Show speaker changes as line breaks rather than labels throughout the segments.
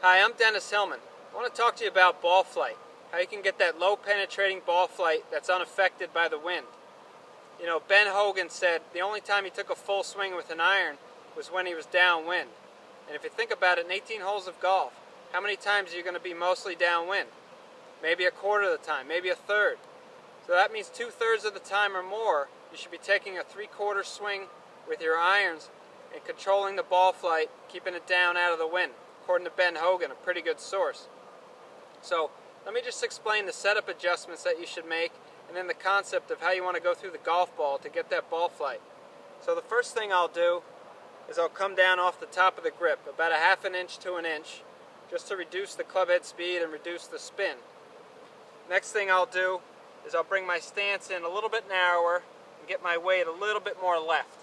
Hi, I'm Dennis Hillman. I want to talk to you about ball flight, how you can get that low penetrating ball flight that's unaffected by the wind. You know, Ben Hogan said the only time he took a full swing with an iron was when he was downwind. And if you think about it, in 18 holes of golf, how many times are you going to be mostly downwind? Maybe a quarter of the time, maybe a third. So that means 2/3 of the time or more, you should be taking a 3/4 swing with your irons and controlling the ball flight, keeping it down out of the wind. According to Ben Hogan, a pretty good source. So let me just explain the setup adjustments that you should make and then the concept of how you want to go through the golf ball to get that ball flight. So the first thing I'll do is I'll come down off the top of the grip, about a 1/2 inch to an inch, just to reduce the club head speed and reduce the spin. Next thing I'll do is I'll bring my stance in a little bit narrower and get my weight a little bit more left.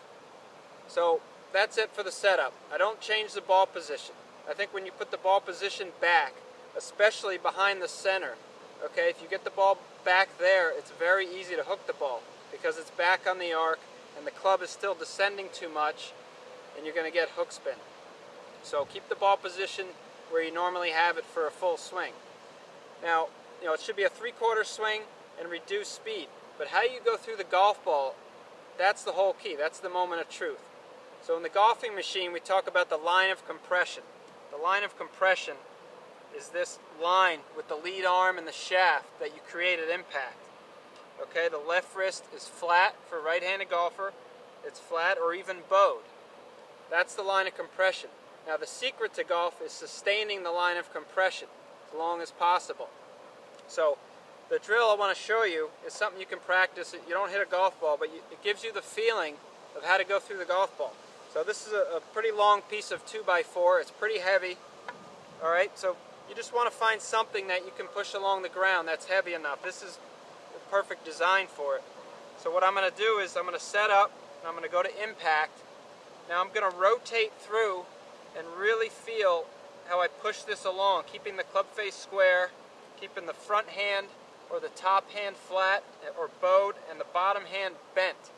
So that's it for the setup. I don't change the ball position. I think when you put the ball position back, especially behind the center, okay, if you get the ball back there, it's very easy to hook the ball because it's back on the arc and the club is still descending too much and you're going to get hook spin. So keep the ball position where you normally have it for a full swing. Now, it should be a 3/4 swing and reduce speed, but how you go through the golf ball, that's the whole key. That's the moment of truth. So in the golfing machine, we talk about the line of compression. The line of compression is this line with the lead arm and the shaft that you create at impact. Okay, the left wrist is flat for a right-handed golfer. It's flat or even bowed. That's the line of compression. Now the secret to golf is sustaining the line of compression as long as possible. So the drill I want to show you is something you can practice. You don't hit a golf ball, but it gives you the feeling of how to go through the golf ball. So this is a pretty long piece of 2x4. It's pretty heavy. Alright, so you just want to find something that you can push along the ground that's heavy enough. This is the perfect design for it. So what I'm going to do is I'm going to set up and I'm going to go to impact. Now I'm going to rotate through and really feel how I push this along, keeping the club face square, keeping the front hand or the top hand flat or bowed and the bottom hand bent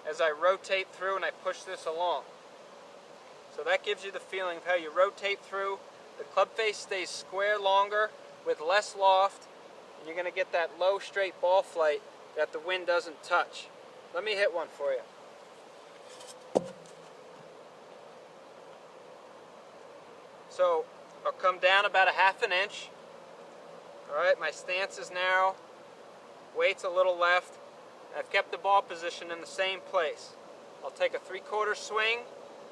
as I rotate through and I push this along. So that gives you the feeling of how you rotate through. The club face stays square longer with less loft, and you're going to get that low straight ball flight that the wind doesn't touch. Let me hit one for you. So I'll come down about a 1/2 inch. Alright, my stance is narrow, weight's a little left. I've kept the ball position in the same place. I'll take a 3/4 swing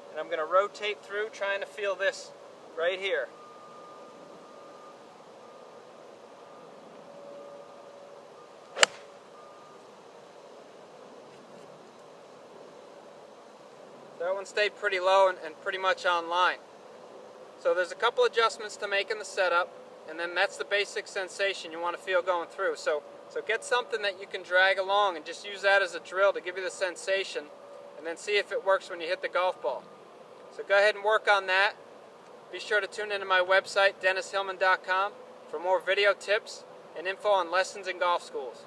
and I'm going to rotate through trying to feel this right here. That one stayed pretty low and pretty much on line. So there's a couple adjustments to make in the setup, and then that's the basic sensation you want to feel going through. So get something that you can drag along and just use that as a drill to give you the sensation, and then see if it works when you hit the golf ball. So go ahead and work on that. Be sure to tune into my website, dennishillman.com, for more video tips and info on lessons in golf schools.